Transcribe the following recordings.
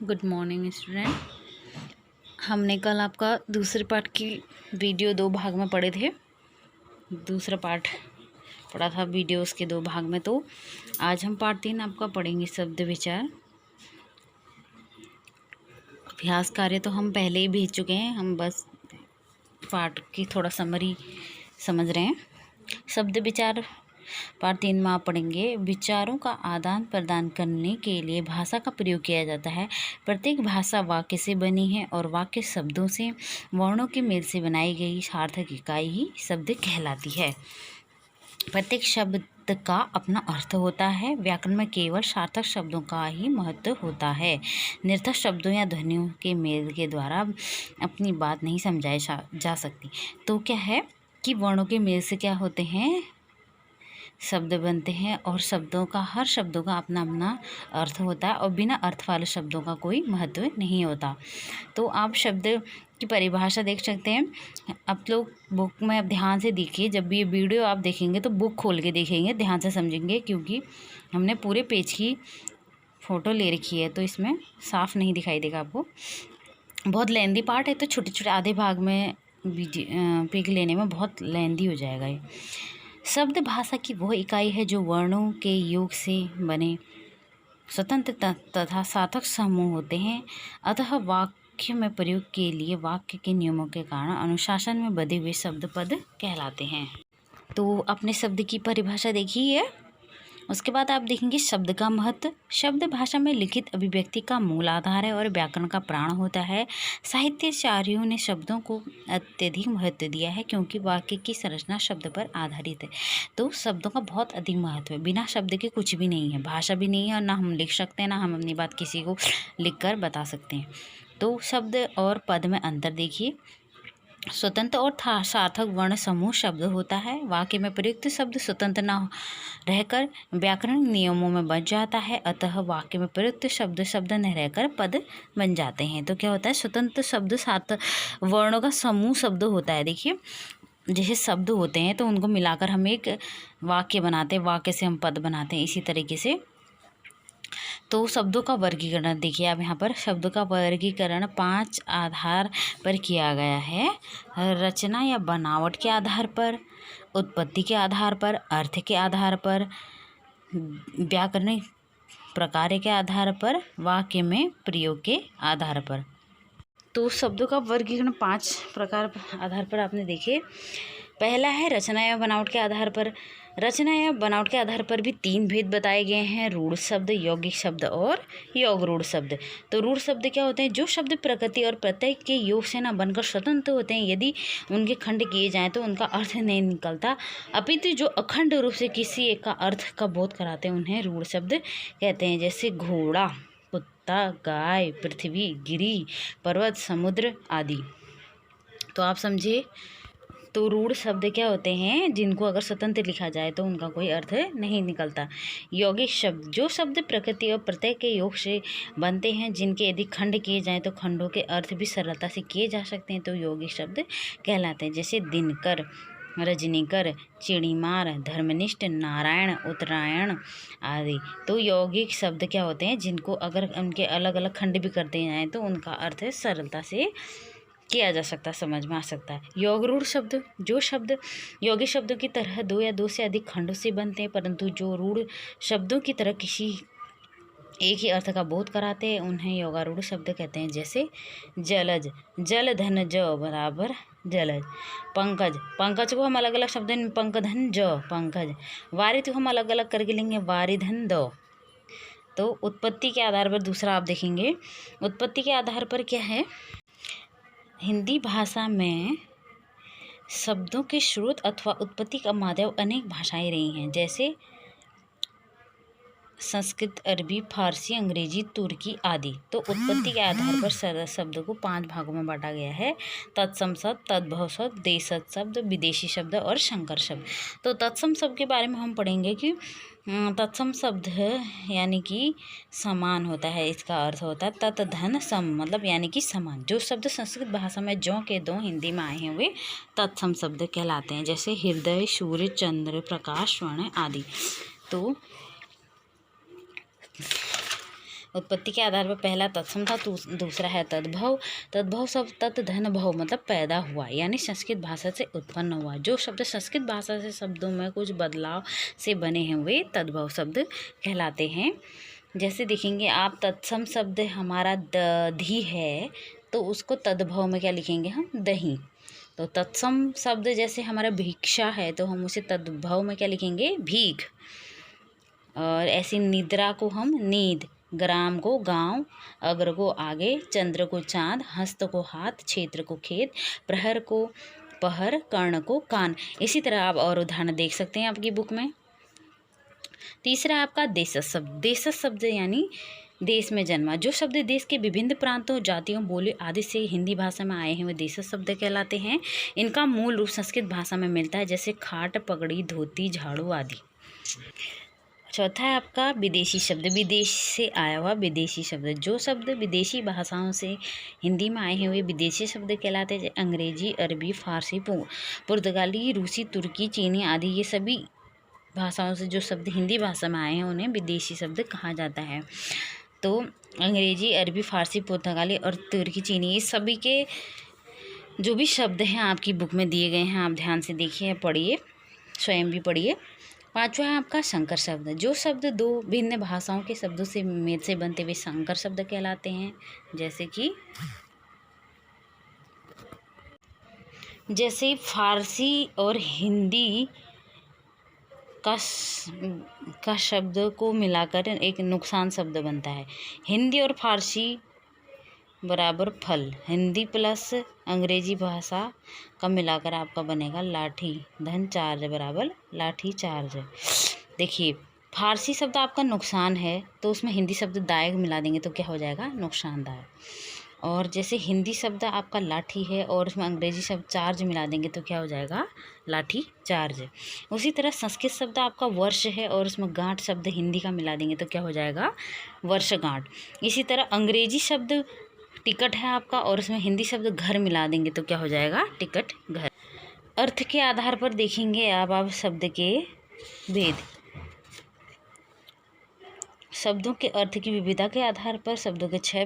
Good morning student. हमने कल आपका दूसरे पार्ट की वीडियो 2 भाग में पढ़े थे। दूसरा पार्ट पढ़ा था वीडियोस के 2 भाग में। तो आज हम पार्ट 3 आपका पढ़ेंगे शब्द विचार। अभ्यास कार्य तो हम पहले ही भेज चुके हैं, हम बस पार्ट की थोड़ा समरी समझ रहे हैं। शब्द विचार पार्ट 3 में आप पढ़ेंगे। विचारों का आदान प्रदान करने के लिए भाषा का प्रयोग किया जाता है। प्रत्येक भाषा वाक्य से बनी है और वाक्य शब्दों से वर्णों के मेल से बनाई गई सार्थक इकाई ही शब्द कहलाती है। प्रत्येक शब्द का अपना अर्थ होता है। व्याकरण में केवल सार्थक शब्दों का ही महत्व होता है। निरर्थक शब्दों या ध्वनियों के मेल के द्वारा अपनी बात नहीं समझाई जा सकती। तो क्या है कि वर्णों के मेल से क्या होते हैं, शब्द बनते हैं और शब्दों का हर शब्दों का अपना अपना अर्थ होता है और बिना अर्थ वाले शब्दों का कोई महत्व नहीं होता। तो आप शब्द की परिभाषा देख सकते हैं। आप लोग बुक में अब ध्यान से देखिए। जब भी ये वीडियो आप देखेंगे तो बुक खोल के देखेंगे, ध्यान से समझेंगे, क्योंकि हमने पूरे पेज की फ़ोटो ले रखी है तो इसमें साफ नहीं दिखाई देगा आपको। बहुत लेंदी पार्ट है तो छोटे छोटे आधे भाग में पिक लेने में बहुत लेंदी हो जाएगा ये। शब्द भाषा की वह इकाई है जो वर्णों के योग से बने स्वतंत्र तथा सार्थक समूह होते हैं। अतः वाक्य में प्रयोग के लिए वाक्य के नियमों के कारण अनुशासन में बधे हुए शब्द पद कहलाते हैं। तो अपने शब्द की परिभाषा देखिए। उसके बाद आप देखेंगे शब्द का महत्व। शब्द भाषा में लिखित अभिव्यक्ति का मूल आधार है और व्याकरण का प्राण होता है। साहित्याचार्यों ने शब्दों को अत्यधिक महत्व दिया है क्योंकि वाक्य की संरचना शब्द पर आधारित है। तो शब्दों का बहुत अधिक महत्व है। बिना शब्द के कुछ भी नहीं है, भाषा भी नहीं है और ना हम लिख सकते हैं, ना हम अपनी बात किसी को लिख कर बता सकते हैं। तो शब्द और पद में अंतर देखिए। स्वतंत्र और सार्थक वर्ण समूह शब्द होता है। वाक्य में प्रयुक्त शब्द स्वतंत्र न रहकर व्याकरण नियमों में बन जाता है। अतः वाक्य में प्रयुक्त शब्द न रहकर पद बन जाते हैं। तो क्या होता है, स्वतंत्र शब्द सात वर्णों का समूह शब्द होता है। देखिए, जैसे शब्द होते हैं तो उनको मिलाकर हम एक वाक्य बनाते हैं, वाक्य से हम पद बनाते हैं। इसी तरीके से तो शब्दों का वर्गीकरण देखिए आप यहाँ पर। शब्दों का वर्गीकरण 5 आधार पर किया गया है। रचना या बनावट के आधार पर, उत्पत्ति के आधार पर, अर्थ के आधार पर, व्याकरणिक प्रकार के आधार पर, वाक्य में प्रयोग के आधार पर। तो शब्दों का वर्गीकरण 5 प्रकार आधार पर आपने देखे। पहला है रचना या बनावट के आधार पर। रचना या बनावट के आधार पर भी 3 भेद बताए गए हैं, रूढ़ शब्द, यौगिक शब्द और योग रूढ़ शब्द। तो रूढ़ शब्द क्या होते हैं, जो शब्द प्रकृति और प्रत्यय के योग से न बनकर स्वतंत्र होते हैं। यदि उनके खंड किए जाएं तो उनका अर्थ नहीं निकलता, अपितु जो अखंड रूप से किसी एक का अर्थ का बोध कराते हैं उन्हें रूढ़ शब्द कहते हैं। जैसे घोड़ा, कुत्ता, गाय, पृथ्वी, गिरी, पर्वत, समुद्र आदि। तो आप समझिए, तो रूढ़ शब्द क्या होते हैं, जिनको अगर स्वतंत्र लिखा जाए तो उनका कोई अर्थ नहीं निकलता। यौगिक शब्द, जो शब्द प्रकृति और प्रत्यय के योग से बनते हैं, जिनके यदि खंड किए जाएं तो खंडों के अर्थ भी सरलता से किए जा सकते हैं, तो यौगिक शब्द कहलाते हैं। जैसे दिनकर, रजनीकर, चिड़ीमार, धर्मनिष्ठ, नारायण, उत्तरायण आदि। तो यौगिक शब्द क्या होते हैं, जिनको अगर उनके अलग अलग खंड भी करते जाएँ तो उनका अर्थ सरलता से किया जा सकता, समझ में आ सकता है। योग रूढ़ शब्द, जो शब्द यौगिक शब्दों की तरह 2 या 2 से अधिक खंडों से बनते हैं परंतु जो रूढ़ शब्दों की तरह किसी एक ही अर्थ का बोध कराते हैं, उन्हें योगारूढ़ शब्द कहते हैं। जैसे जलज, जल धन ज बराबर जलज। पंकज, पंकज को हम अलग अलग शब्द पंकधन ज पंकज। वारिध को हम अलग अलग करके लेंगे वारिधन द। तो उत्पत्ति के आधार पर दूसरा आप देखेंगे। उत्पत्ति के आधार पर क्या है, हिंदी भाषा में शब्दों के स्रोत अथवा उत्पत्ति का माध्यम अनेक भाषाएं रही हैं, जैसे संस्कृत, अरबी, फारसी, अंग्रेजी, तुर्की आदि। तो उत्पत्ति के आधार पर शब्दों को 5 भागों में बांटा गया है। तत्सम शब्द, तद्भव शब्द, देशज शब्द, विदेशी शब्द और संकर शब्द। तो तत्सम शब्द के बारे में हम पढ़ेंगे कि तत्सम शब्द यानी कि समान होता है। इसका अर्थ होता है तत् धन सम, मतलब यानी कि समान। जो शब्द संस्कृत भाषा में ज्यों के दो हिंदी में आए हैं वे तत्सम शब्द कहलाते हैं। जैसे हृदय, सूर्य, चंद्र, प्रकाश, स्वर्ण आदि। तो उत्पत्ति के आधार पर पहला तत्सम था, दूसरा है तद्भव। तद्भव शब्द तत् धन भव मतलब पैदा हुआ, यानी संस्कृत भाषा से उत्पन्न हुआ। जो शब्द संस्कृत भाषा से शब्दों में कुछ बदलाव से बने हैं वे तद्भव शब्द कहलाते हैं। जैसे देखेंगे आप, तत्सम शब्द हमारा दधी है तो उसको तद्भव में क्या लिखेंगे हम, दही। तो तत्सम शब्द जैसे हमारा भिक्षा है तो हम उसे तद्भव में क्या लिखेंगे, भीख। और ऐसी निद्रा को हम नींद, ग्राम को गांव, अग्र को आगे, चंद्र को चांद, हस्त को हाथ, क्षेत्र को खेत, प्रहर को पहर, कर्ण को कान। इसी तरह आप और उदाहरण देख सकते हैं आपकी बुक में। तीसरा आपका देशज शब्द। देशज शब्द यानी देश में जन्मा। जो शब्द देश के विभिन्न प्रांतों, जातियों, बोली आदि से हिंदी भाषा में आए हैं वे देशज शब्द कहलाते हैं। इनका मूल रूप संस्कृत भाषा में मिलता है, जैसे खाट, पगड़ी, धोती, झाड़ू आदि। चौथा है आपका विदेशी शब्द। विदेश से आया हुआ विदेशी शब्द। जो शब्द विदेशी भाषाओं से हिंदी में आए हैं वे विदेशी शब्द कहलाते हैं। अंग्रेजी, अरबी, फारसी, पुर्तगाली, रूसी, तुर्की, चीनी आदि ये सभी भाषाओं से जो शब्द हिंदी भाषा में आए हैं उन्हें विदेशी शब्द कहा जाता है। तो अंग्रेजी, अरबी, फारसी, पुर्तगाली और तुर्की, चीनी, ये सभी के जो भी शब्द हैं आपकी बुक में दिए गए हैं, आप ध्यान से देखिए, पढ़िए, स्वयं भी पढ़िए। पांचवा है आपका संकर शब्द। जो शब्द दो भिन्न भाषाओं के शब्दों से मेल से बनते हुए संकर शब्द कहलाते हैं। जैसे फारसी और हिंदी का शब्द को मिलाकर एक नुकसान शब्द बनता है। हिंदी और फारसी बराबर फल, हिंदी प्लस अंग्रेजी भाषा का मिलाकर आपका बनेगा लाठी, धन चार्ज बराबर लाठी चार्ज। देखिए, फारसी शब्द आपका नुकसान है तो उसमें हिंदी शब्द दायक मिला देंगे तो क्या हो जाएगा, नुकसानदायक। और जैसे हिंदी शब्द आपका लाठी है और उसमें अंग्रेजी शब्द चार्ज मिला देंगे तो क्या हो जाएगा, लाठी चार्ज। उसी तरह संस्कृत शब्द आपका वर्ष है और उसमें गांठ शब्द हिंदी का मिला देंगे तो क्या हो जाएगा, वर्ष गांठ। इसी तरह अंग्रेजी शब्द टिकट है आपका और उसमें हिंदी शब्द घर मिला देंगे तो क्या हो जाएगा, टिकट घर। अर्थ के आधार पर देखेंगे आप शब्द के भेद। शब्दों के अर्थ की विविधता के आधार पर शब्दों के 6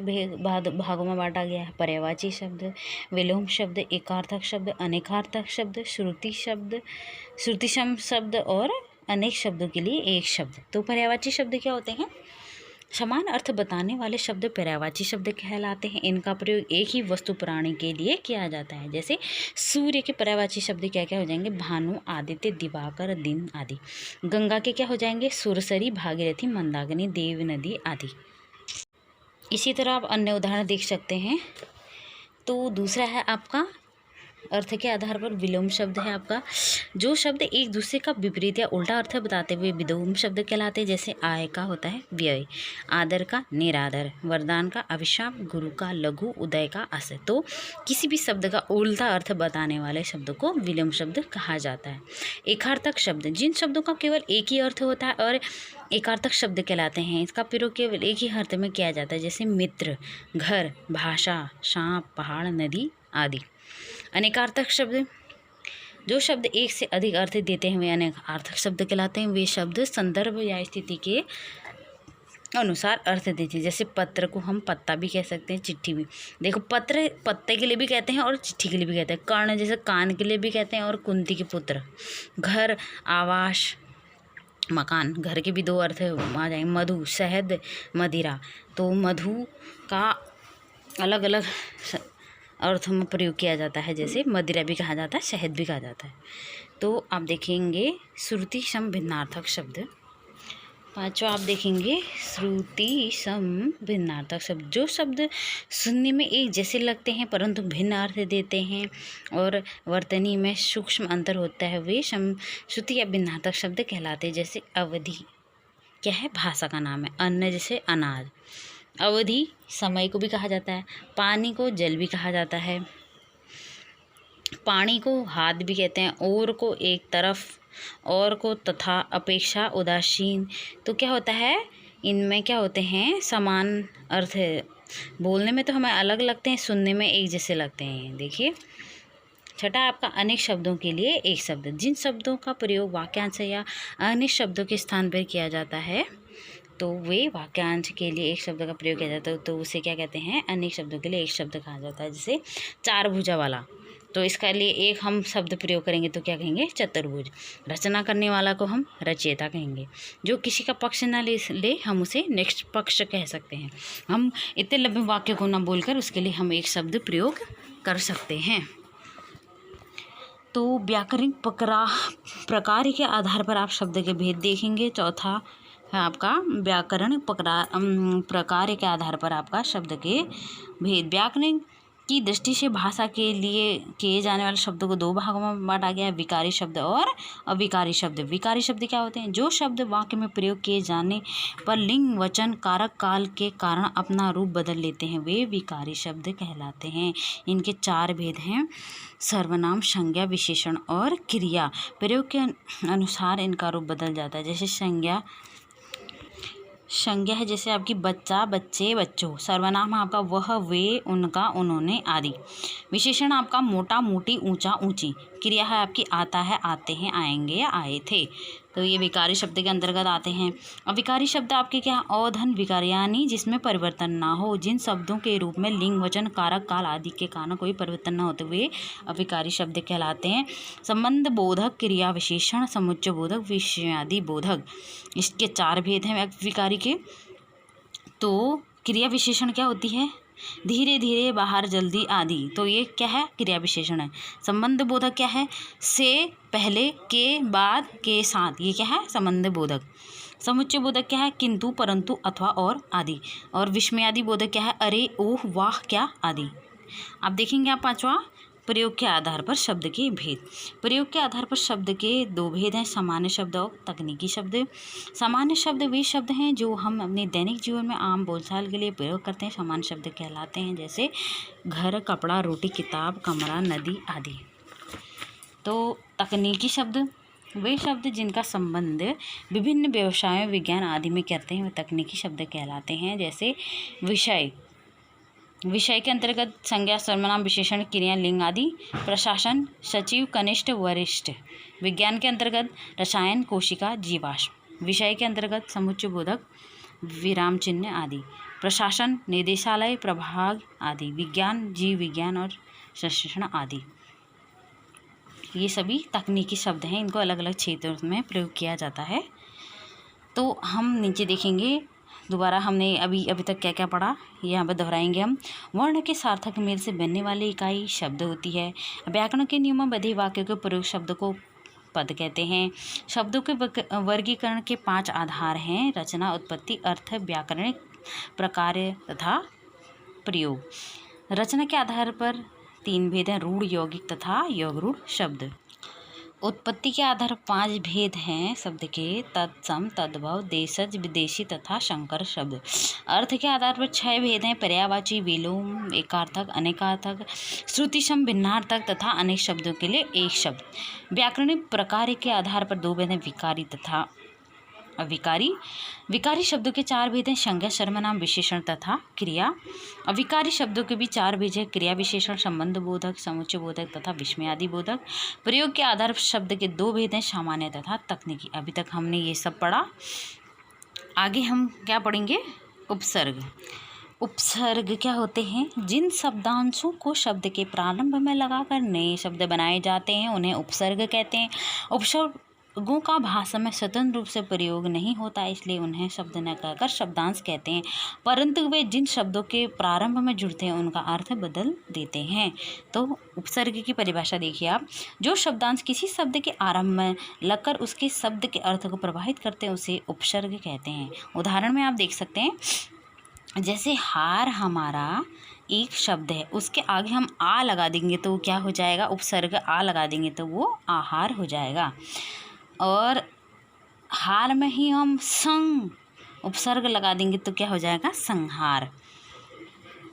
भागों में बांटा गया है। पर्यायवाची शब्द, विलोम शब्द, एकार्थक शब्द, अनेकार्थक शब्द, श्रुतिसम शब्द और अनेक शब्दों के लिए एक शब्द। तो पर्यायवाची शब्द क्या होते हैं, समान अर्थ बताने वाले शब्द पर्यायवाची शब्द कहलाते हैं। इनका प्रयोग एक ही वस्तु प्राणी के लिए किया जाता है। जैसे सूर्य के पर्यायवाची शब्द क्या क्या हो जाएंगे, भानु, आदित्य, दिवाकर, दिन आदि। गंगा के क्या हो जाएंगे, सुरसरी, भागीरथी, मंदाकिनी, देव नदी आदि। इसी तरह आप अन्य उदाहरण देख सकते हैं। तो दूसरा है आपका अर्थ के आधार पर विलोम शब्द है आपका। जो शब्द एक दूसरे का विपरीत या उल्टा अर्थ बताते हुए विलोम शब्द कहलाते हैं। जैसे आय का होता है व्यय, आदर का निरादर, वरदान का अभिशाप, गुरु का लघु, उदय का अस्त। तो किसी भी शब्द का उल्टा अर्थ बताने वाले शब्द को विलोम शब्द कहा जाता है। एकार्थक शब्द, जिन शब्दों का केवल एक ही अर्थ होता है और एकार्थक शब्द कहलाते हैं। इसका प्रयोग केवल एक ही अर्थ में किया जाता है। जैसे मित्र, घर, भाषा, सांप, पहाड़, नदी आदि। अनेकार्थक शब्द, जो शब्द एक से अधिक अर्थ देते हैं वे अनेकार्थक शब्द कहलाते हैं। वे शब्द संदर्भ या स्थिति के अनुसार अर्थ देते हैं। जैसे पत्र को हम पत्ता भी कह सकते हैं, चिट्ठी भी। देखो, पत्र पत्ते के लिए भी कहते हैं और चिट्ठी के लिए भी कहते हैं। कर्ण जैसे कान के लिए भी कहते हैं और कुंती के पुत्र। घर, आवास, मकान, घर के भी 2 अर्थ आ जाएंगे। मधु, शहद, मदिरा। तो मधु का अलग अलग अर्थों में प्रयोग किया जाता है। जैसे मदिरा भी कहा जाता है, शहद भी कहा जाता है। तो आप देखेंगे श्रुति सम भिन्नार्थक शब्द। पांचवा आप देखेंगे श्रुति सम भिन्नार्थक शब्द। जो शब्द सुनने में एक जैसे लगते हैं परंतु भिन्न अर्थ देते हैं और वर्तनी में सूक्ष्म अंतर होता है वे श्रुति या भिन्नार्थक शब्द कहलाते हैं। जैसे अवधि क्या है, भाषा का नाम है। अन्न जैसे अनाज। अवधि समय को भी कहा जाता है। पानी को जल भी कहा जाता है। पानी को हाथ भी कहते हैं। और को एक तरफ, और को तथा, अपेक्षा, उदासीन। तो क्या होता है, इनमें क्या होते हैं, समान अर्थ बोलने में तो हमें अलग लगते हैं, सुनने में एक जैसे लगते हैं। देखिए, छठा आपका अनेक शब्दों के लिए एक शब्द। जिन शब्दों का प्रयोग वाक्यांश या अन्य शब्दों के स्थान पर किया जाता है तो वे वाक्यांश के लिए एक शब्द का प्रयोग किया जाता है, तो उसे क्या कहते हैं, अनेक शब्दों के लिए एक शब्द कहा जाता है। जैसे चार भुजा वाला, तो इसका लिए एक हम शब्द प्रयोग करेंगे तो क्या कहेंगे, चतुर्भुज। रचना करने वाला को हम रचयिता कहेंगे। जो किसी का पक्ष ना ले हम उसे नेक्स्ट पक्ष कह सकते हैं। हम इतने लंबे वाक्य को ना बोलकर उसके लिए हम एक शब्द प्रयोग कर सकते हैं। तो व्याकरणिक प्रकार के आधार पर आप शब्द के भेद देखेंगे। चौथा है आपका व्याकरण प्रकार के आधार पर आपका शब्द के भेद। व्याकरण की दृष्टि से भाषा के लिए किए जाने वाले शब्दों को दो भागों में बांटा गया है, विकारी शब्द और अविकारी शब्द। विकारी शब्द क्या होते हैं, जो शब्द वाक्य में प्रयोग किए जाने पर लिंग वचन कारक काल के कारण अपना रूप बदल लेते हैं, वे विकारी शब्द कहलाते हैं। इनके चार भेद हैं, सर्वनाम, संज्ञा, विशेषण और क्रिया। प्रयोग के अनुसार इनका रूप बदल जाता है। जैसे संज्ञा है जैसे आपकी बच्चा, बच्चे, बच्चों। सर्वनाम आपका वह, वे, उनका, उन्होंने आदि। विशेषण आपका मोटा, मोटी, ऊंचा, ऊंची। क्रिया है आपकी आता है, आते हैं, आएंगे या आए थे। तो ये विकारी शब्द के अंतर्गत आते हैं। अविकारी शब्द आपके क्या, अधन विकारी, यानी जिसमें परिवर्तन ना हो। जिन शब्दों के रूप में लिंग वचन कारक काल आदि के कारण कोई परिवर्तन न होते हुए अविकारी शब्द कहलाते हैं। संबंध बोधक, क्रिया विशेषण, समुच्चय बोधक, विषयादि बोधक। इसके चार भेद हैं विकारी के। तो क्रिया विशेषण क्या होती है, धीरे धीरे, बाहर, जल्दी आदि। तो ये क्या है, क्रिया विशेषण है। संबंध बोधक क्या है, से पहले, के बाद, के साथ, ये क्या है, संबंध बोधक। समुच्चय बोधक क्या है, किंतु, परंतु, अथवा और आदि। और विस्मयादि बोधक क्या है, अरे, ओह, वाह, क्या आदि। अब देखेंगे आप पांचवा, प्रयोग के आधार पर शब्द के भेद। प्रयोग के आधार पर शब्द के दो भेद हैं, सामान्य शब्द और तकनीकी शब्द। सामान्य शब्द वे शब्द हैं जो हम अपने दैनिक जीवन में आम बोलचाल के लिए प्रयोग करते हैं, सामान्य शब्द कहलाते हैं। जैसे घर, कपड़ा, रोटी, किताब, कमरा, नदी आदि। तो तकनीकी शब्द वे शब्द जिनका संबंध विभिन्न व्यवसायों, विज्ञान आदि में करते हैं, वे तकनीकी शब्द कहलाते हैं। जैसे विषय के अंतर्गत संज्ञा, सर्वनाम, विशेषण, क्रिया, लिंग आदि। प्रशासन, सचिव, कनिष्ठ, वरिष्ठ। विज्ञान के अंतर्गत रसायन, कोशिका, जीवाश्म। विषय के अंतर्गत समुच्चय बोधक, विराम चिन्ह आदि। प्रशासन, निदेशालय, प्रभाग आदि। विज्ञान, जीव विज्ञान और संश्लेषण आदि। ये सभी तकनीकी शब्द हैं, इनको अलग अलग क्षेत्रों में प्रयोग किया जाता है। तो हम नीचे देखेंगे दोबारा, हमने अभी तक क्या क्या पढ़ा, यहाँ पर दोहराएंगे हम। वर्ण के सार्थक मेल से बनने वाली इकाई शब्द होती है। व्याकरण के नियमों बद्धे वाक्यों के प्रयोग शब्द को पद कहते हैं। शब्दों के वर्गीकरण के 5 आधार हैं, रचना, उत्पत्ति, अर्थ, व्याकरणिक प्रकार तथा प्रयोग। रचना के आधार पर 3 भेद हैं, रूढ़, यौगिक तथा योगरूढ़ शब्द। उत्पत्ति के आधार 5 भेद हैं शब्द के, तत्सम, तद्भव, देशज, विदेशी तथा संकर शब्द। अर्थ के आधार पर 6 भेद हैं, पर्यायवाची, विलोम, एकार्थक, अनेकार्थक, श्रुतिसम, भिन्नार्थक तथा अनेक शब्दों के लिए एक शब्द। व्याकरणिक प्रकार के आधार पर 2 भेद हैं, विकारी तथा अविकारी। विकारी शब्दों के 4 भेद हैं, संज्ञा, सर्वनाम, विशेषण तथा क्रिया। अविकारी शब्दों के भी 4 भेद हैं, क्रिया विशेषण, संबंध बोधक, समुच्चय बोधक तथा विस्मयादि बोधक। प्रयोग के आधार पर शब्द के 2 भेद हैं, सामान्य तथा तकनीकी। अभी तक हमने ये सब पढ़ा। आगे हम क्या पढ़ेंगे, उपसर्ग। उपसर्ग क्या होते हैं, जिन शब्दांशों को शब्द के प्रारंभ में लगाकर नए शब्द बनाए जाते हैं उन्हें उपसर्ग कहते हैं। उपसर्गों का भाषा में स्वतंत्र रूप से प्रयोग नहीं होता, इसलिए उन्हें शब्द न कहकर शब्दांश कहते हैं, परंतु वे जिन शब्दों के प्रारंभ में जुड़ते हैं उनका अर्थ बदल देते हैं। तो उपसर्ग की परिभाषा देखिए आप, जो शब्दांश किसी शब्द के आरंभ में लगकर उसके शब्द के अर्थ को प्रभावित करते हैं उसे उपसर्ग कहते हैं। उदाहरण में आप देख सकते हैं, जैसे हार हमारा एक शब्द है, उसके आगे हम आ लगा देंगे तो क्या हो जाएगा, उपसर्ग आ लगा देंगे तो वो आहार हो जाएगा। और हार में ही हम संग उपसर्ग लगा देंगे तो क्या हो जाएगा, संहार।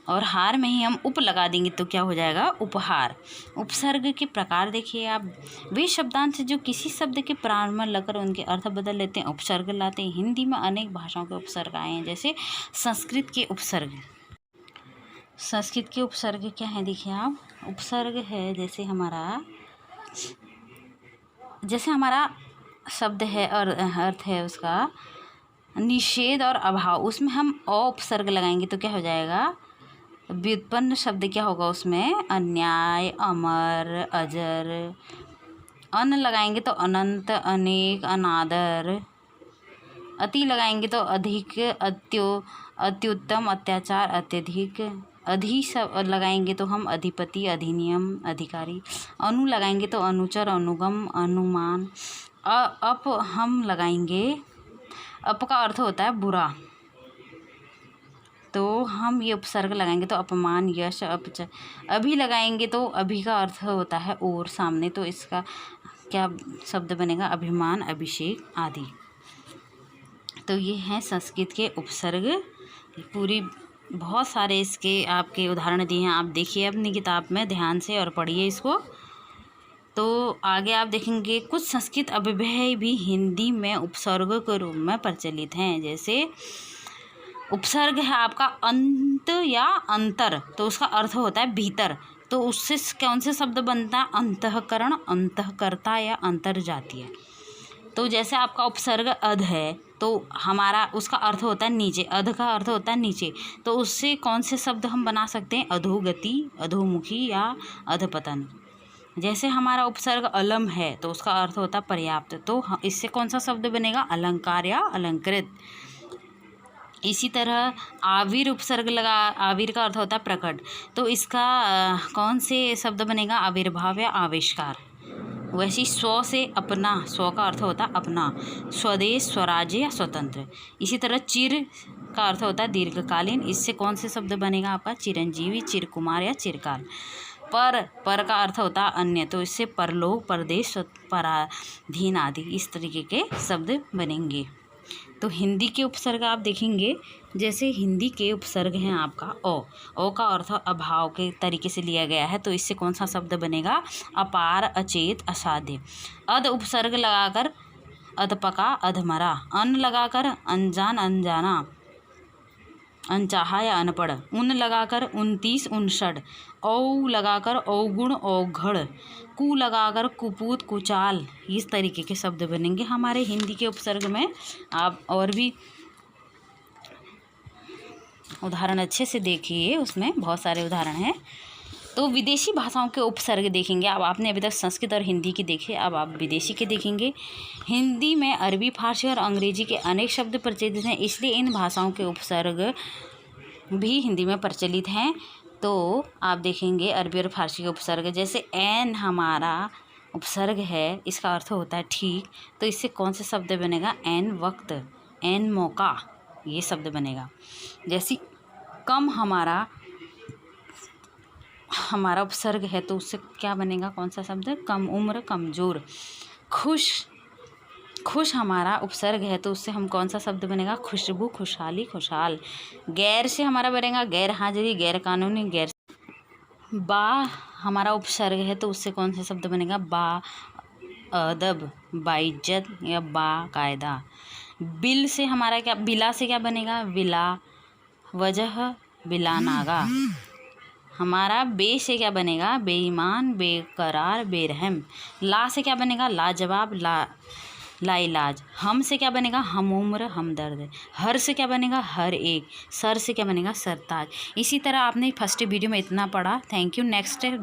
और हार में ही हम उप लगा देंगे तो क्या हो जाएगा, उपहार। उपसर्ग के प्रकार देखिए आप, वे शब्दांश जो किसी शब्द के प्रारंभ में लगकर उनके अर्थ बदल लेते हैं उपसर्ग लाते हैं। हिंदी में अनेक भाषाओं के उपसर्ग आए हैं, जैसे संस्कृत के उपसर्ग। संस्कृत के उपसर्ग क्या है देखिए आप, उपसर्ग है जैसे हमारा शब्द है और अर्थ है उसका निषेध और अभाव, उसमें हम अ उपसर्ग लगाएंगे तो क्या हो जाएगा, व्युत्पन्न शब्द क्या होगा उसमें, अन्याय, अमर, अजर। अन लगाएंगे तो अनंत, अनेक, अनादर। अति लगाएंगे तो अधिक, अत्युत्तम, अत्याचार, अत्यधिक। अधि सब लगाएंगे तो हम अधिपति, अधिनियम, अधिकारी। अनु लगाएंगे तो अनुचर, अनुगम, अनुमान। अप हम लगाएंगे, अप का अर्थ होता है बुरा, तो हम ये उपसर्ग लगाएंगे तो अपमान, यश, अपच। अभी लगाएंगे तो अभी का अर्थ होता है और, सामने, तो इसका क्या शब्द बनेगा, अभिमान, अभिषेक आदि। तो ये हैं संस्कृत के उपसर्ग। पूरी बहुत सारे इसके आपके उदाहरण दिए हैं, आप देखिए अपनी किताब में ध्यान से और पढ़िए इसको। तो आगे आप देखेंगे कुछ संस्कृत अव्यय भी हिंदी में उपसर्ग के रूप में प्रचलित हैं। जैसे उपसर्ग है आपका अंत या अंतर, तो उसका अर्थ होता है भीतर, तो उससे कौन से शब्द बनता है, अंतःकरण, अंतःकर्ता या अंतर्जातीय। तो जैसे आपका उपसर्ग अध है तो हमारा उसका अर्थ होता है नीचे, अध का अर्थ होता है नीचे, तो उससे कौन से शब्द हम बना सकते हैं, अधोगति, अधोमुखी या अधपतन। जैसे हमारा उपसर्ग अलम है तो उसका अर्थ होता है पर्याप्त, तो इससे कौन सा शब्द बनेगा, अलंकार या अलंकृत। इसी तरह आविर उपसर्ग लगा, आविर का अर्थ होता है प्रकट, तो इसका कौन से शब्द बनेगा, आविर्भाव या आविष्कार। वैसे स्व से अपना, स्व का अर्थ होता है अपना, स्वदेश, स्वराज्य या स्वतंत्र। इसी तरह चिर का अर्थ होता है दीर्घकालीन, इससे कौन से शब्द बनेगा आपका, चिरंजीवी, चिरकुमार या चिरकाल। पर का अर्थ होता है अन्य, तो इससे परलोक, परदेश, पराधीन आदि, इस तरीके के शब्द बनेंगे। तो हिंदी के उपसर्ग आप देखेंगे, जैसे हिंदी के उपसर्ग हैं आपका ओ का अर्थ अभाव के तरीके से लिया गया है, तो इससे कौन सा शब्द बनेगा, अपार, अचेत, असाध्य। अध उपसर्ग लगाकर अधपका, अधमरा। अन लगाकर अनजान, अनजाना, अनचाहा या अनपढ़। उन लगाकर 29, 59। औ लगाकर अवगुण, अवघड़। कु लगाकर कुपूत, कुचाल। इस तरीके के शब्द बनेंगे हमारे हिंदी के उपसर्ग में। आप और भी उदाहरण अच्छे से देखिए, उसमें बहुत सारे उदाहरण हैं। तो विदेशी भाषाओं के उपसर्ग देखेंगे। अब आपने अभी तक संस्कृत और हिंदी की देखे, अब आप विदेशी के देखेंगे। हिंदी में अरबी, फारसी और अंग्रेजी के अनेक शब्द प्रचलित हैं, इसलिए इन भाषाओं के उपसर्ग भी हिंदी में प्रचलित हैं। तो आप देखेंगे अरबी और फारसी के उपसर्ग, जैसे एन हमारा उपसर्ग है, इसका अर्थ होता है ठीक, तो इससे कौन सा शब्द बनेगा, एन वक्त, एन मौका, ये शब्द बनेगा। जैसे कम हमारा उपसर्ग है, तो उससे क्या बनेगा, कौन सा शब्द, कम उम्र, कमज़ोर। खुश हमारा उपसर्ग है, तो उससे हम कौन सा शब्द बनेगा, खुशबू, खुशहाली, खुशहाल। गैर से हमारा बनेगा गैर हाजिरी, गैर कानूनी, गैर। बा हमारा उपसर्ग है, तो उससे कौन सा शब्द बनेगा, बा अदब, बाइज्जत या बा कायदा। बिल से हमारा क्या, बिला से क्या बनेगा, बिला वजह, बिला नागा। हमारा बे से क्या बनेगा, बेईमान, बेकरार, बेरहम। ला से क्या बनेगा, लाजवाब, लाइलाज। हम से क्या बनेगा, हम उम्र, हमदर्द। हर से क्या बनेगा, हर एक। सर से क्या बनेगा, सरताज। इसी तरह आपने फर्स्ट वीडियो में इतना पढ़ा। Thank you. Next video